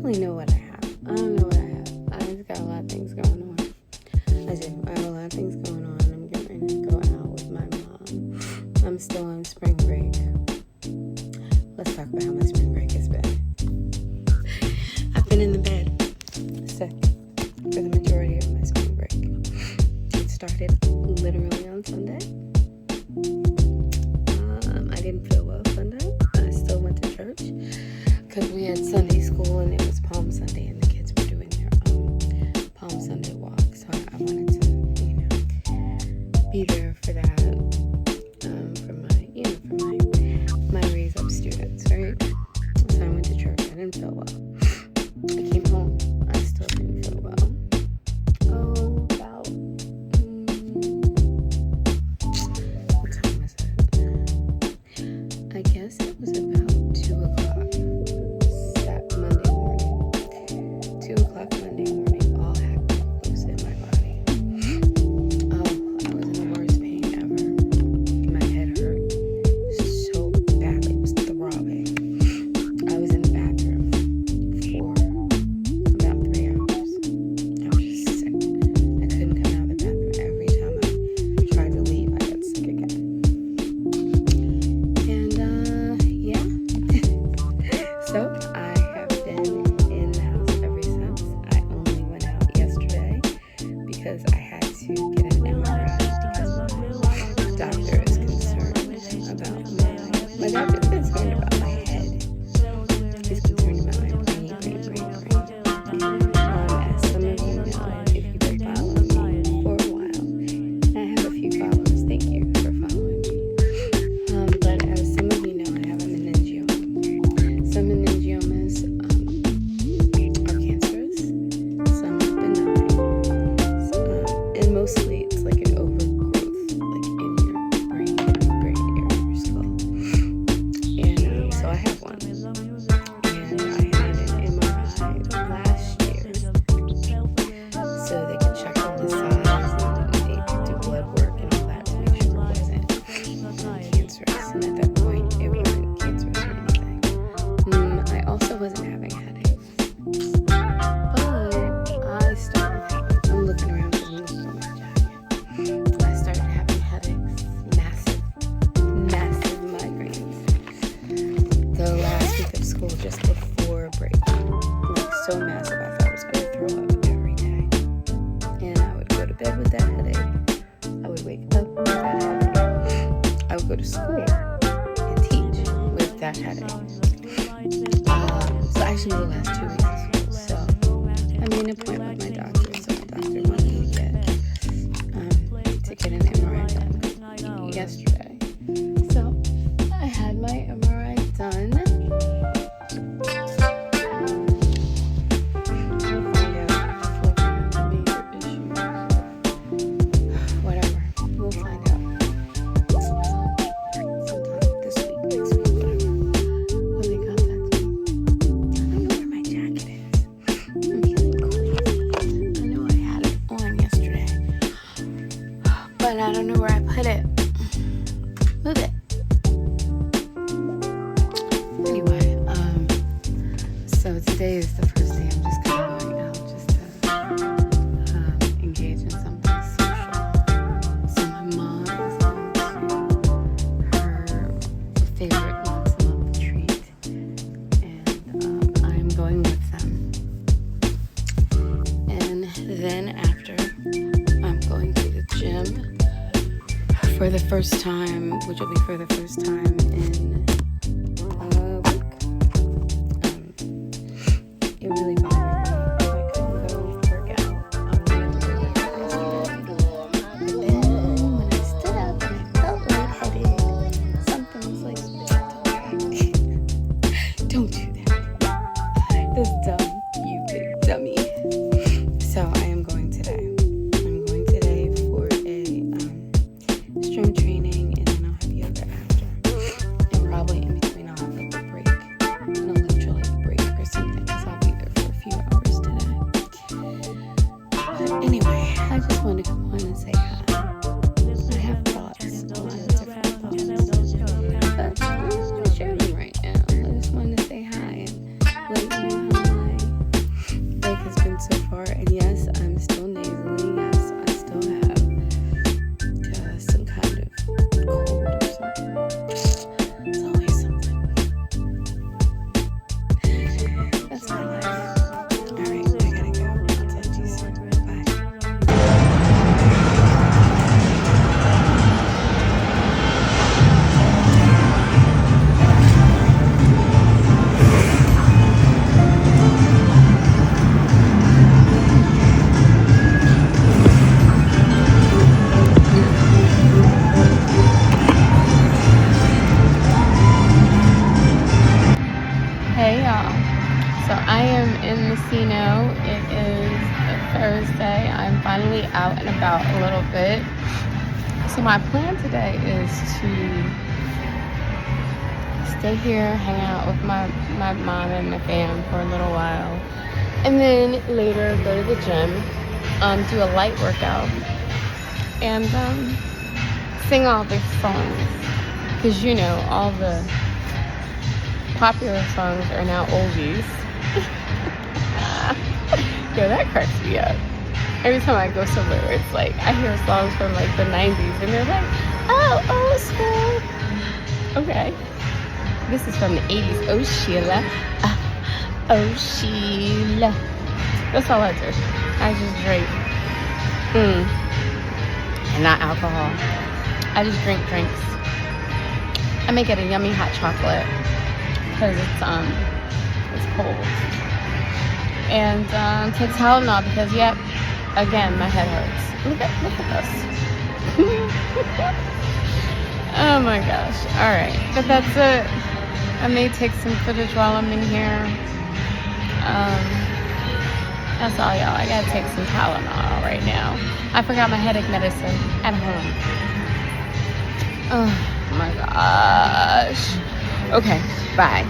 really know what I have. I don't know what I have. I just got a lot of things going on. I have a lot of things going on. I'm getting ready to go out with my mom. I'm still on spring break. Let's talk about how my spring break has been. I've been in the bed sick for the majority of my spring break. It started literally on Sunday. I didn't feel well Sunday. I still went to church because we had Sunday school and it was Palm Sunday and the kids were doing their Palm Sunday walk. So I wanted to, be there for that, for my raise up students, right? So I went to church. I didn't feel well. I came home. I still didn't feel well. About what time was it? I guess it was about 2 o'clock that Monday morning. 2 o'clock Monday morning, all heck broke loose in my body. I was in the worst pain ever. My head hurt so badly. It was throbbing. I was in the bathroom for about 3 hours. I was just sick. I couldn't come out of the bathroom. Every time I tried to leave, I got sick again. And, yeah. So, I have been in the house ever since. I only went out yesterday because I had to get an MRI because my doctor is concerned about my doctor's concerned about my head. He's concerned about my brain. As some of you know, if you've been following me for a while, and I have a few followers, thank you for following me. But as some of you know, I have a meningioma. Some meningiomas are cancerous, some benign, and mostly it's like an overgrowth, like in your brain area of your skull. And so I have one, and I had an MRI last year, so they could check on the size and they could do blood work and all that to make sure it wasn't cancerous. And at that point, it wasn't cancerous or anything. I also wasn't having headaches, but I'm looking around because I'm looking for my jacket. I started having headaches, massive migraines. The last week of school, just before break, like so massive, I thought I was going to throw up every day. And I would go to bed with that headache. I would wake up with that headache. I would go to school and teach with that headache. So actually the last 2 weeks of school. So I made an appointment with my doctor. So my doctor wanted me to get an MRI done yesterday. So I had my MRI done. We'll find out if I have major issues. Whatever. We'll find out. Sometime this week, next week, whatever. When they contact me. I don't know where my jacket is. I'm feeling cold. I know I had it on yesterday. But I don't know where I put it. Move it. Anyway, so today is the first day I'm just kind of going out just to engage in something social. So my mom is going to her favorite once a month treat, and I'm going with them. And then after, I'm going to the gym for the first time, which will be for the first time in a week. It really bothered me. I couldn't go work out on Wednesday. But then when I stood up and I felt lightheaded, something was like, don't do that. That's dumb, you big dummy. So I am going today. I'm going today for a strength training, and then I'll have yoga after. And probably in between I'll have like a break, an electrolyte break or something, because I'll be there for a few hours today. But anyway, I just wanted to come on and say hi. I have thoughts, a lot of different thoughts. But I'm not sharing right now. I just wanted to say hi and let you know how my in Messino. It is a Thursday. I'm finally out and about a little bit. So my plan today is to stay here, hang out with my mom and my fam for a little while. And then later go to the gym, do a light workout, and sing all the songs. Because you know, all the popular songs are now oldies. Yo, that cracks me up. Every time I go somewhere, it's like I hear songs from like the 90s and they're like, oh, old school. Okay. This is from the 80s. Oh, Sheila. Oh, Sheila. That's all I do. I just drink. And not alcohol. I just drink drinks. I make it a yummy hot chocolate because it's cold. And take Tylenol because, yep, again, my head hurts. Look at this. Oh my gosh. All right, but that's it. I may take some footage while I'm in here. That's all, y'all. I gotta take some Tylenol right now. I forgot my headache medicine at home. Oh my gosh. Okay, bye.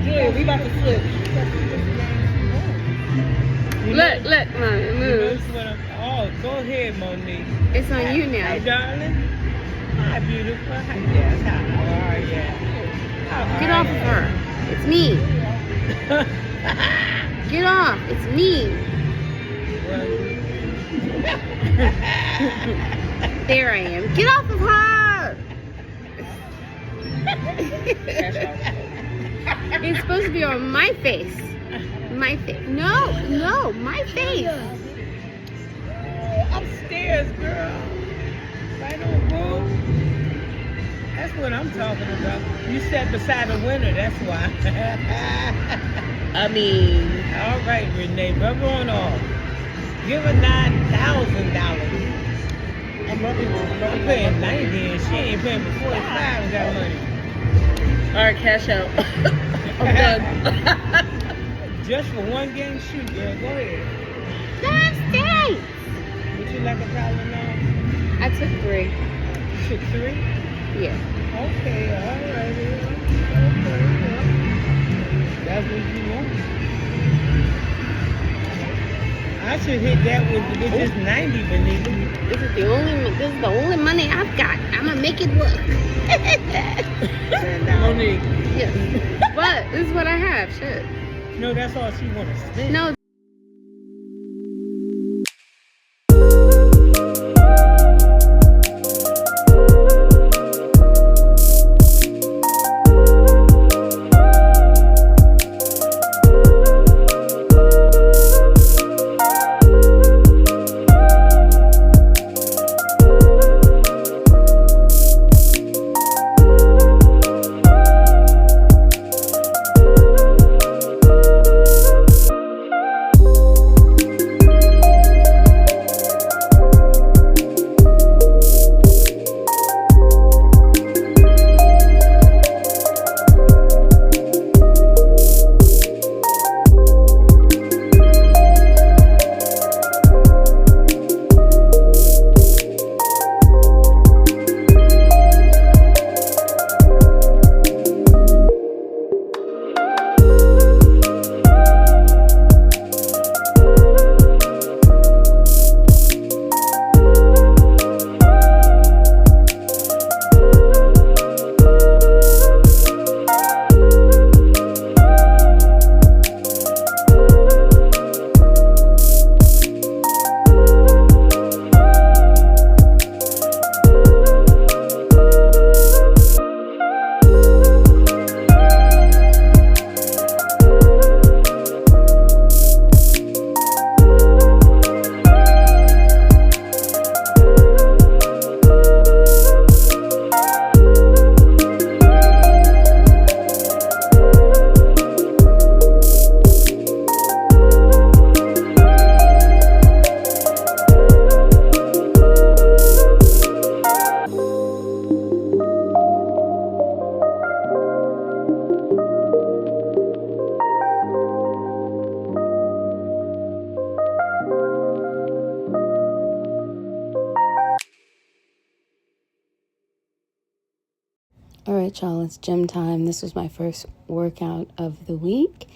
Yeah, we about to flip. Look, Mommy, move. Oh, go ahead, Monique. It's on you now. Hey, darling. Hi, beautiful. Hi, yes. How are you? Get off of her. It's me. Get off. It's me. There I am. Get off of her. It's supposed to be on my face. My face. No, my face. Upstairs, girl. Right on, boo. That's what I'm talking about. You sat beside a winner, that's why. I mean. All right, Renee, rub on off. Give her $9,000. I'm paying 90 and she ain't paying for 45 and got money. Alright, cash out. I'm done. Just for one game, shoot, girl. Go ahead. That's thanks. Would you like a Tylenol? I took 3. You took 3? Yeah. Okay, all right. Okay, well, that's what you want. I should hit that with just 90, Benita. This is the only money I've got. I'm gonna make it work. Monique. Yes. What? This is what I have. Shit. No, that's all she wants to spend. No. Alright, y'all, it's gym time. This was my first workout of the week.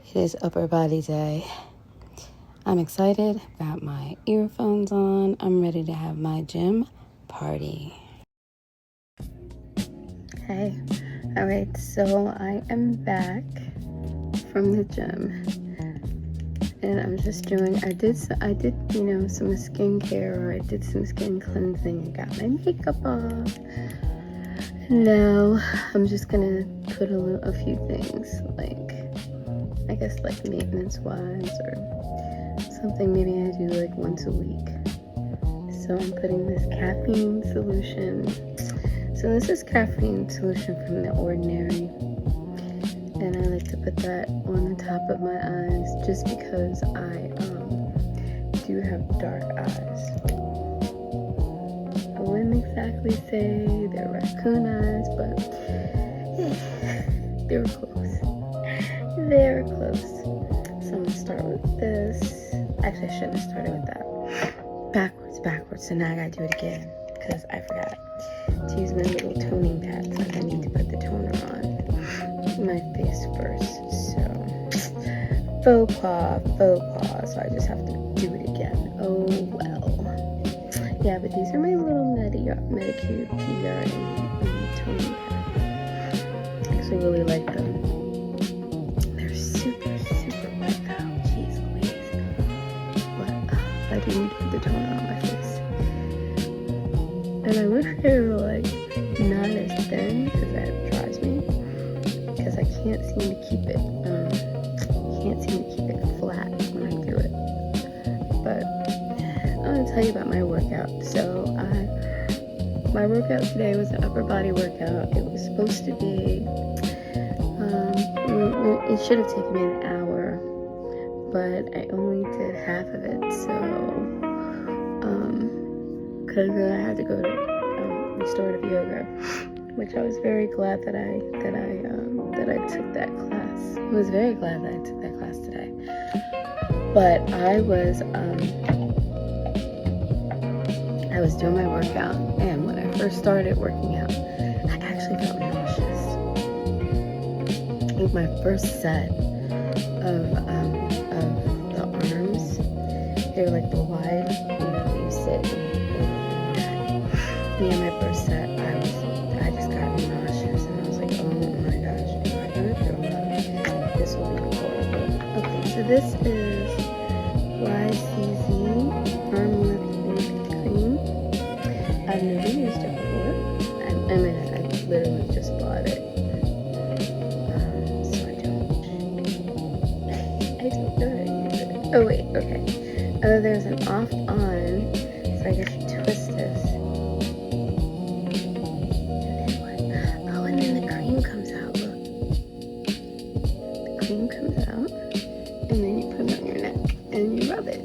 It is upper body day. I'm excited. I've got my earphones on. I'm ready to have my gym party. Hey. Alright, so I am back from the gym. And I'm just doing, I did, some skincare, or I did some skin cleansing. I got my makeup off. Now I'm just gonna put a few things, like, I guess, like maintenance wise, or something maybe I do like once a week. So I'm putting this caffeine solution. So this is caffeine solution from The Ordinary. And I like to put that on the top of my eyes just because I do have dark eyes. I wouldn't exactly say they're raccoon eyes, but they were close. They were close. So I'm gonna start with this. Actually, I shouldn't have started with that. Backwards. So now I gotta do it again because I forgot to use my little toning pad. So I need to put the toner on my face first. So faux pas. So I just have to do it again. Oh well. Yeah, but these are my little Medicure PR and toning pads. I actually really like them. They're super wet though. Jeez Louise. But I do need to put the toner on my face. And I wish they were like not as thin because that drives me. Because I can't seem to keep it. Flat when I do it. But I'm gonna tell you about my workout. So my workout today was an upper body workout. It was supposed to be, it should have taken me an hour, but I only did half of it. So, because I had to go to restorative yoga, which I was very glad that I took that class. I was very glad that I took that class today. But I was doing my workout, and when I first started working out, I actually felt nauseous. With my first set of the arms, they were like the wide, you sit and yeah, my first set, I just got nauseous, and I was like, oh my gosh, am I gonna throw up? This will be horrible. Okay, so this is YCZ Arm Lift Cream. I've never used it before. I literally just bought it. So I don't know how to use it. Oh wait, okay. There's an off-on, so I guess you twist this. And then the cream comes out, look. The cream comes out, and then you put it on your neck, and you rub it.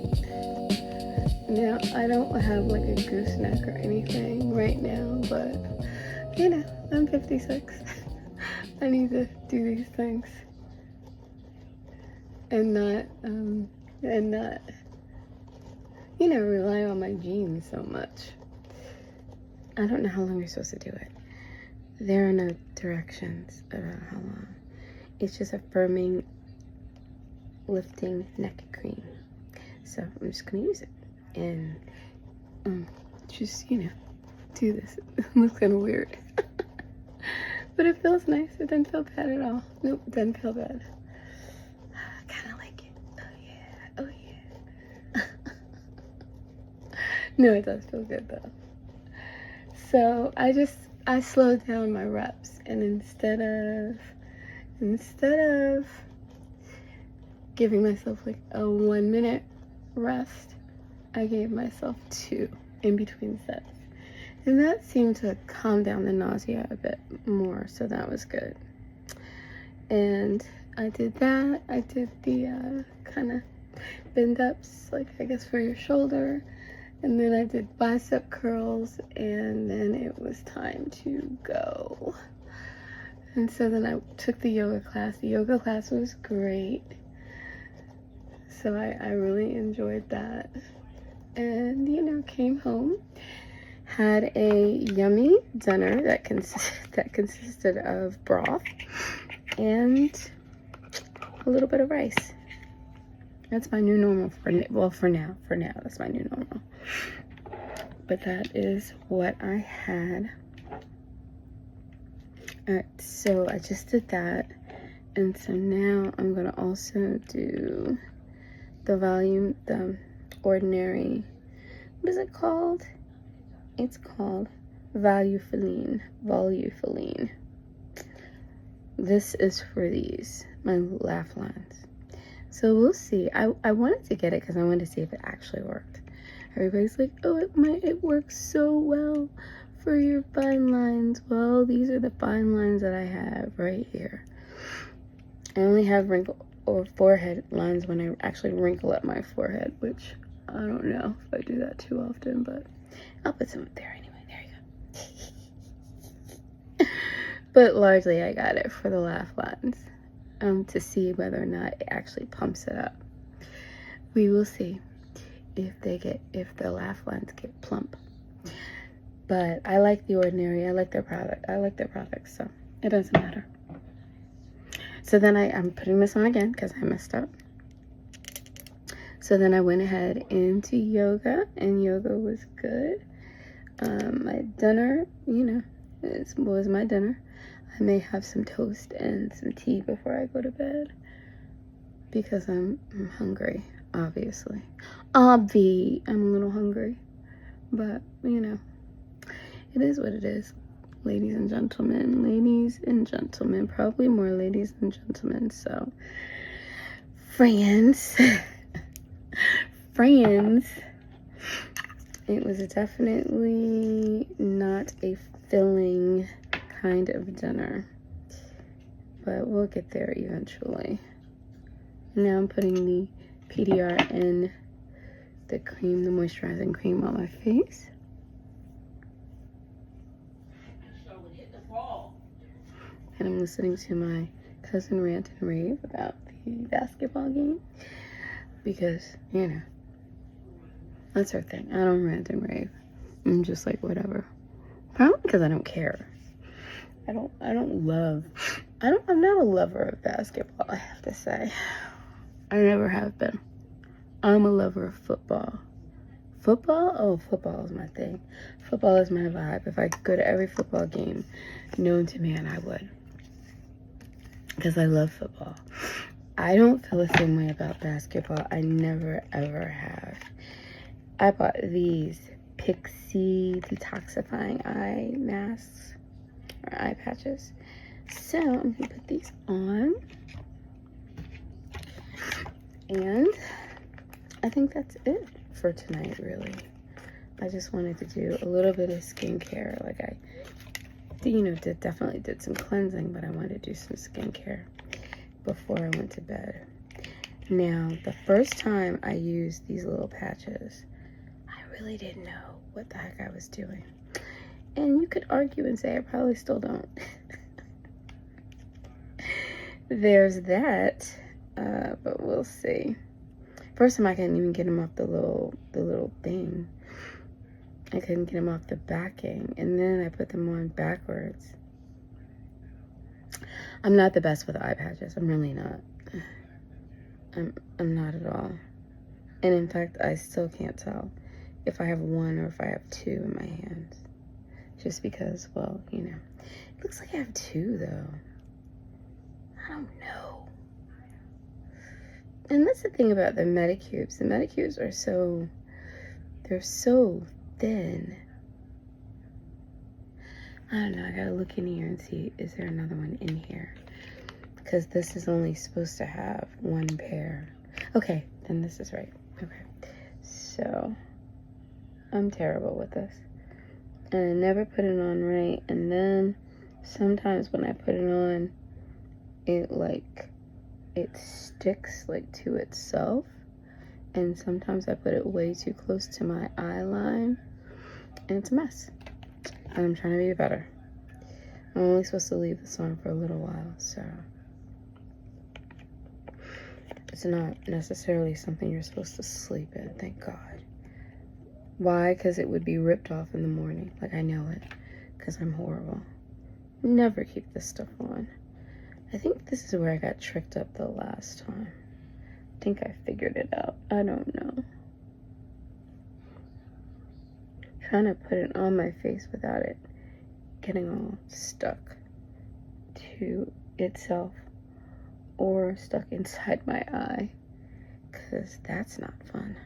Now, I don't have like a gooseneck or anything right now, but I'm 56. I need to do these things and not rely on my genes so much. I don't know how long you're supposed to do it. There are no directions about how long. It's just a firming, lifting neck cream. So I'm just gonna use it and just do this. It looks kind of weird, but it feels nice. It doesn't feel bad at all. Nope, it doesn't feel bad. I kind of like it. Oh yeah. No, it does feel good though. So I slowed down my reps, and instead of giving myself like a 1 minute rest, I gave myself 2 in between sets. And that seemed to calm down the nausea a bit more, so that was good. And I did that. I did the kind of bend ups, like I guess for your shoulder. And then I did bicep curls, and then it was time to go. And so then I took the yoga class. The yoga class was great. So I really enjoyed that. And, came home, had a yummy dinner that consisted of broth and a little bit of rice. That's my new normal for now. For now, that's my new normal. But that is what I had. Alright, so I just did that. And so now I'm going to also do the ordinary, what is it called? It's called Volufiline. This is for these, my laugh lines. So we'll see. I wanted to get it because I wanted to see if it actually worked. Everybody's like, oh, it works so well for your fine lines. Well, these are the fine lines that I have right here. I only have wrinkle or forehead lines when I actually wrinkle up my forehead, which I don't know if I do that too often, but I'll put some up there anyway. There you go. But largely I got it for the laugh lines, to see whether or not it actually pumps it up. We will see if the laugh lines get plump. But I like The Ordinary. I like their product. So it doesn't matter. So then I'm putting this on again because I messed up. So then I went ahead into yoga, and yoga was good. My dinner, was my dinner. I may have some toast and some tea before I go to bed because I'm hungry, obviously. I'm a little hungry, but it is what it is. Ladies and gentlemen, probably more ladies and gentlemen. So, friends, it was definitely not a filling kind of dinner, but we'll get there eventually. Now I'm putting the PDRN, the moisturizing cream on my face. And I'm listening to my cousin rant and rave about the basketball game because, that's her thing. I don't rant and rave. I'm just like, whatever. Probably because I don't care. I'm not a lover of basketball, I have to say. I never have been. I'm a lover of football. Football? Oh, football is my thing. Football is my vibe. If I could go to every football game known to man, I would. Because I love football. I don't feel the same way about basketball. I never, ever have. I bought these Pixie detoxifying eye masks or eye patches. So I'm going to put these on. And I think that's it for tonight, really. I just wanted to do a little bit of skincare. Like I definitely did some cleansing, but I wanted to do some skincare before I went to bed. Now, the first time I used these little patches, I really didn't know what the heck I was doing. And you could argue and say I probably still don't. There's that, but we'll see. First time I couldn't even get them off the little thing. I couldn't get them off the backing, and then I put them on backwards. I'm not the best with eye patches. I'm really not. I'm not at all. And in fact, I still can't tell if I have one or if I have two in my hands. Just because, well, it looks like I have two though. I don't know. And that's the thing about the Medicubes. The Medicubes are they're so thin. I don't know, I gotta look in here and see, is there another one in here? Because this is only supposed to have one pair. Okay, then this is right. Okay, so I'm terrible with this. And I never put it on right. And then sometimes when I put it on, it sticks to itself. And sometimes I put it way too close to my eye line. And it's a mess. And I'm trying to be better. I'm only supposed to leave this on for a little while, so it's not necessarily something you're supposed to sleep in, thank God. Why? Because it would be ripped off in the morning. Like, I know it. Because I'm horrible. Never keep this stuff on. I think this is where I got tricked up the last time. I think I figured it out. I don't know. Trying to put it on my face without it getting all stuck to itself or stuck inside my eye, because that's not fun.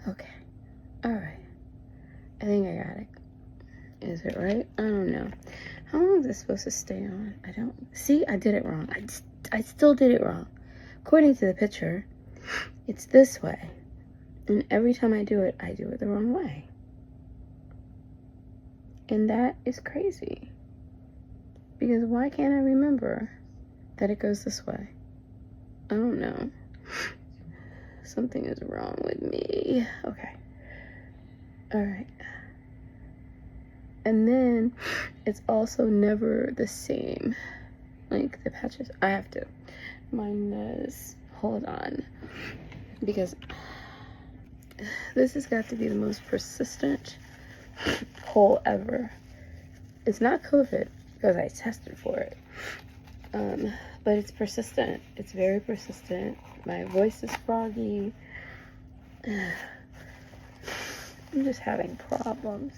Okay. Alright. I think I got it. Is it right? I don't know. How long is this supposed to stay on? I don't... See, I did it wrong. I still did it wrong. According to the picture, it's this way. And every time I do it the wrong way. And that is crazy. Because why can't I remember that it goes this way? I don't know. Something is wrong with me. Okay. Alright. And then it's also never the same. Like the patches. I have to. Mine is. Hold on. Because this has got to be the most persistent hole ever. It's not COVID because I tested for it. But it's persistent. It's very persistent. My voice is froggy. I'm just having problems.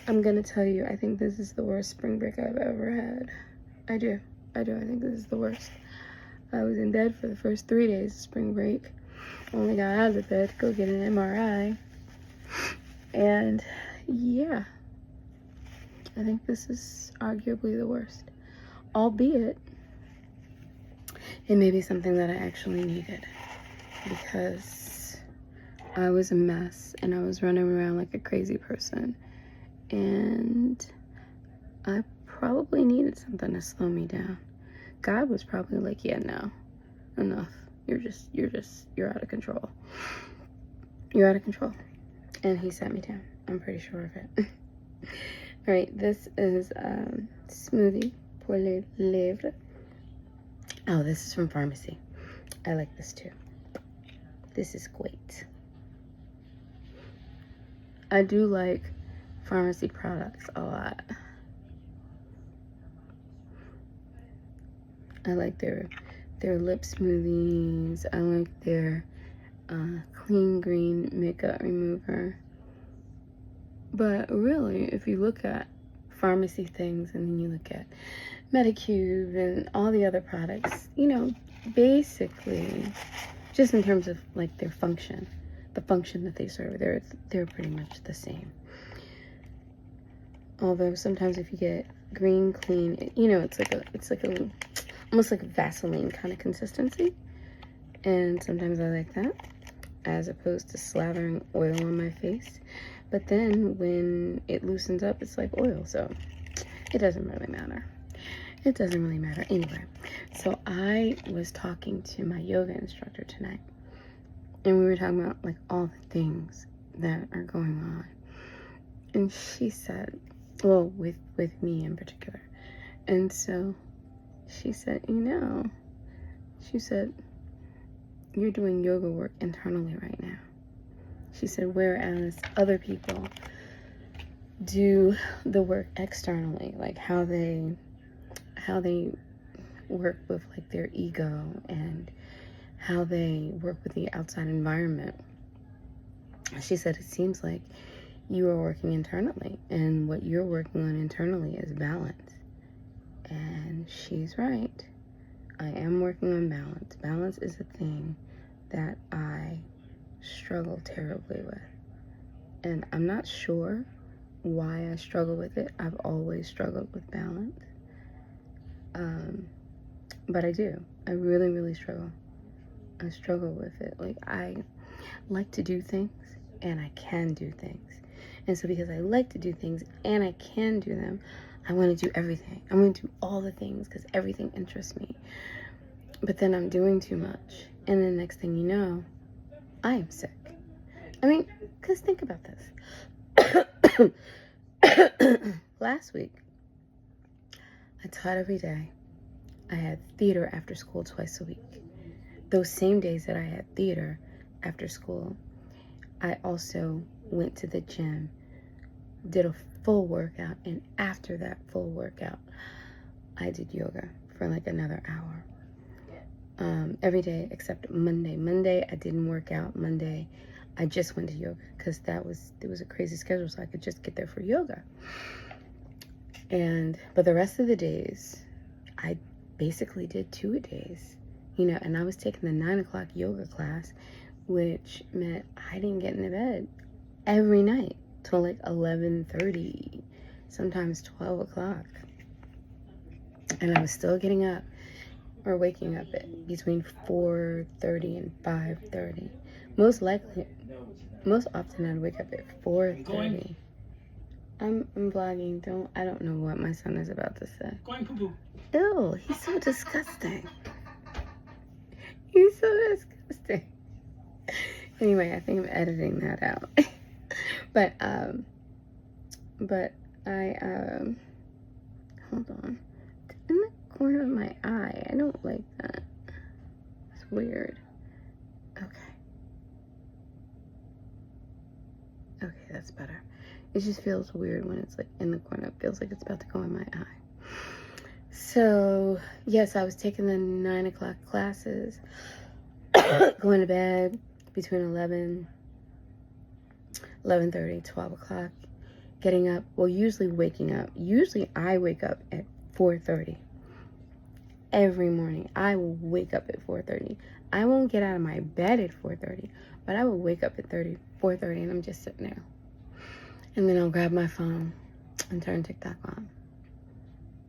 I'm gonna tell you, I think this is the worst spring break I've ever had. I do. I think this is the worst. I was in bed for the first 3 days of spring break. Only got out of the bed to go get an MRI. And yeah, I think this is arguably the worst. Albeit, it may be something that I actually needed, because I was a mess and I was running around like a crazy person, and I probably needed something to slow me down. God was probably like, yeah, no, enough. You're out of control. You're out of control. And he sat me down. I'm pretty sure of it. All right, this is Smoothie pour les lèvres. Oh, this is from Pharmacy. I like this too. This is great. I do like Pharmacy products a lot. I like their lip smoothies. I like their clean green makeup remover. But really, if you look at Pharmacy things and then you look at Medicube and all the other products, you know, basically, just in terms of like their function, the function that they serve, they're pretty much the same. Although sometimes if you get green, clean, you know, it's like a almost like a Vaseline kind of consistency. And sometimes I like that, as opposed to slathering oil on my face. But then when it loosens up, it's like oil, so it doesn't really matter. It doesn't really matter. Anyway, so I was talking to my yoga instructor tonight, and we were talking about like all the things that are going on. And she said, well, with me in particular. And so she said, you know, she said, you're doing yoga work internally right now. She said, whereas other people do the work externally, like how they work with like their ego and how they work with the outside environment. She said, it seems like you are working internally, and what you're working on internally is balance. And she's right. I am working on balance. Balance is a thing that I struggle terribly with. And I'm not sure why I struggle with it. I've always struggled with balance. But I do. I really, really struggle. I struggle with it. Like, I like to do things, and I can do things. And so because I like to do things and I can do them, I want to do everything. I want to do all the things because everything interests me. But then I'm doing too much. And then next thing you know, I am sick. I mean, because think about this. Last week, I taught every day. I had theater after school twice a week. Those same days that I had theater after school, I also went to the gym, did a full workout, and after that full workout, I did yoga for like another hour. Every day except Monday. Monday, I didn't work out. Monday, I just went to yoga because it was a crazy schedule, so I could just get there for yoga. But the rest of the days, I basically did 2-a-days, and I was taking the 9 o'clock yoga class, which meant I didn't get into bed every night till like 11:30, sometimes 12 o'clock. And I was still getting up or waking up at between 4:30 and 5:30. Most often I'd wake up at 4:30. I'm vlogging. I don't know what my son is about to say. Going poo-poo. Ew, he's so disgusting. He's so disgusting. Anyway, I think I'm editing that out. but I hold on. In the corner of my eye. I don't like that. It's weird. Okay, that's better. It just feels weird when it's like in the corner. It feels like it's about to go in my eye. So, yes, I was taking the 9 o'clock classes, going to bed between 11:30, 12 o'clock, getting up, usually waking up. Usually I wake up at 4:30. Every morning, I will wake up at 4:30. I won't get out of my bed at 4:30, but I will wake up at 4:30, and I'm just sitting there. And then I'll grab my phone and turn TikTok on.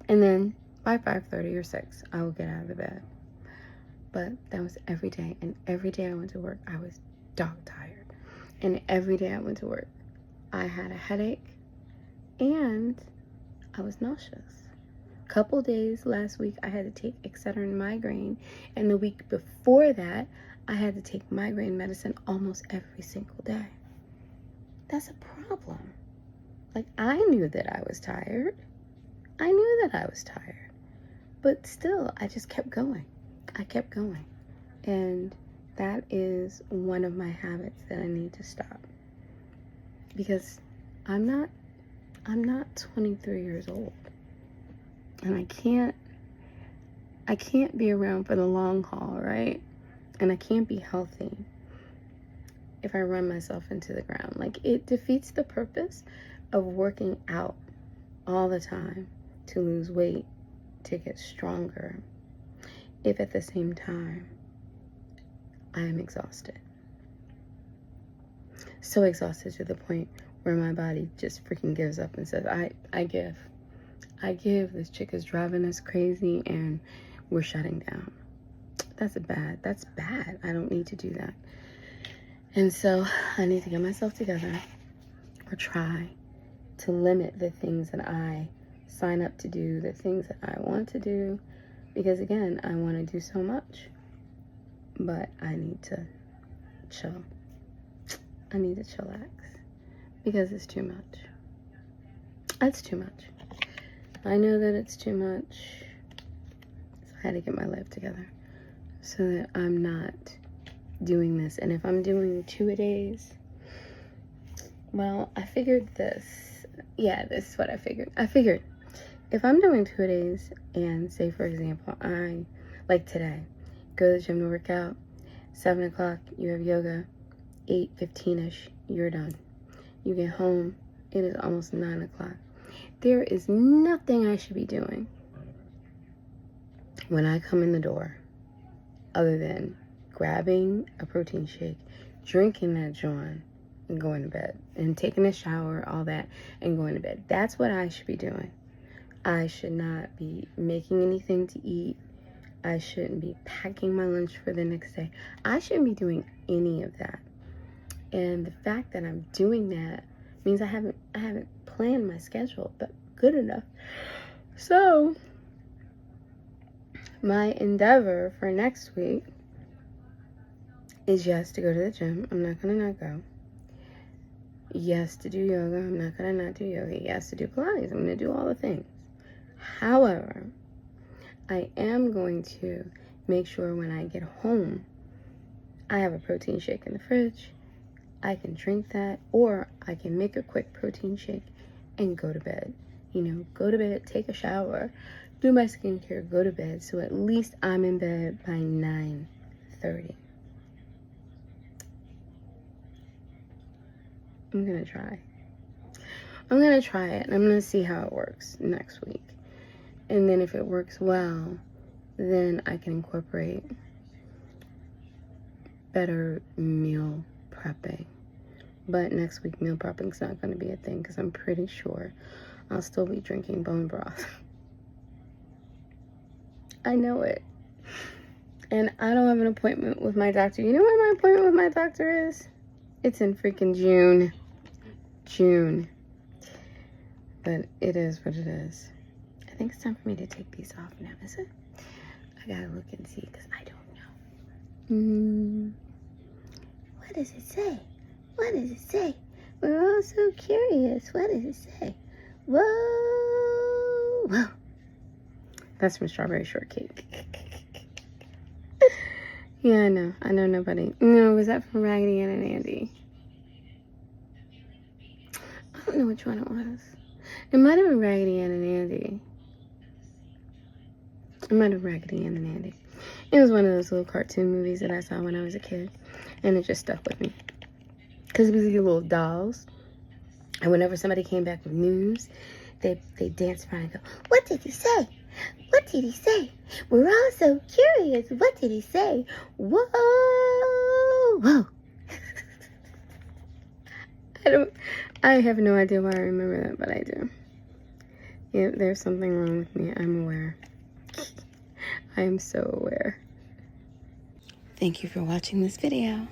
And then by 5:30 or 6, I will get out of the bed. But that was every day. And every day I went to work, I was dog tired. And every day I went to work, I had a headache and I was nauseous. Couple days last week, I had to take Excedrin migraine. And the week before that, I had to take migraine medicine almost every single day. That's a problem. Like, I knew that I was tired. But still, I just kept going. And that is one of my habits that I need to stop. Because I'm not 23 years old. And I can't be around for the long haul, right? And I can't be healthy if I run myself into the ground. Like, it defeats the purpose of working out all the time to lose weight, to get stronger, if at the same time I am exhausted. So exhausted to the point where my body just freaking gives up and says, I give. This chick is driving us crazy and we're shutting down. That's bad. I don't need to do that. And so I need to get myself together, or try to limit the things that I sign up to do, the things that I want to do, because again, I want to do so much, but I need to chill. I need to chillax because it's too much. It's too much. I know that it's too much, so I had to get my life together so that I'm not doing this. And if I'm doing 2-a-days, well, I figured this. Yeah, this is what I figured. I figured if I'm doing 2-a-days and say, for example, I, like today, go to the gym to work out, 7 o'clock, you have yoga, 8:15-ish, you're done. You get home, it is almost 9 o'clock. There is nothing I should be doing when I come in the door other than grabbing a protein shake, drinking that joint, and going to bed, and taking a shower, all that, and going to bed. That's what I should be doing. I should not be making anything to eat. I shouldn't be packing my lunch for the next day. I shouldn't be doing any of that. And the fact that I'm doing that means I haven't planned my schedule, but good enough. So my endeavor for next week is yes to go to the gym. I'm not gonna not go. Yes to do yoga. I'm not gonna not do yoga. Yes to do Pilates. I'm gonna do all the things. However, I am going to make sure when I get home, I have a protein shake in the fridge. I can drink that, or I can make a quick protein shake and go to bed. You know, go to bed, take a shower, do my skincare, go to bed. So at least I'm in bed by 9:30. I'm gonna try. I'm gonna try it, and I'm gonna see how it works next week. And then if it works well, then I can incorporate better meal prepping. But next week, meal prepping is not going to be a thing, because I'm pretty sure I'll still be drinking bone broth. I know it. And I don't have an appointment with my doctor. You know when my appointment with my doctor is? It's in freaking June. But it is what it is. I think it's time for me to take these off now, is it? I gotta look and see, because I don't know. What does it say? What does it say? We're all so curious. What does it say? Whoa! Whoa! That's from Strawberry Shortcake. Yeah, I know. I know nobody. No, was that from Raggedy Ann and Andy? I don't know which one it was. It might have been Raggedy Ann and Andy. It might have been Raggedy Ann and Andy. It was one of those little cartoon movies that I saw when I was a kid. And it just stuck with me. Because it was these little dolls. And whenever somebody came back with news, they dance around and go, "What did he say? What did he say? We're all so curious. What did he say? Whoa! Whoa!" I have no idea why I remember that, but I do. Yeah, there's something wrong with me. I'm aware. I am so aware. Thank you for watching this video.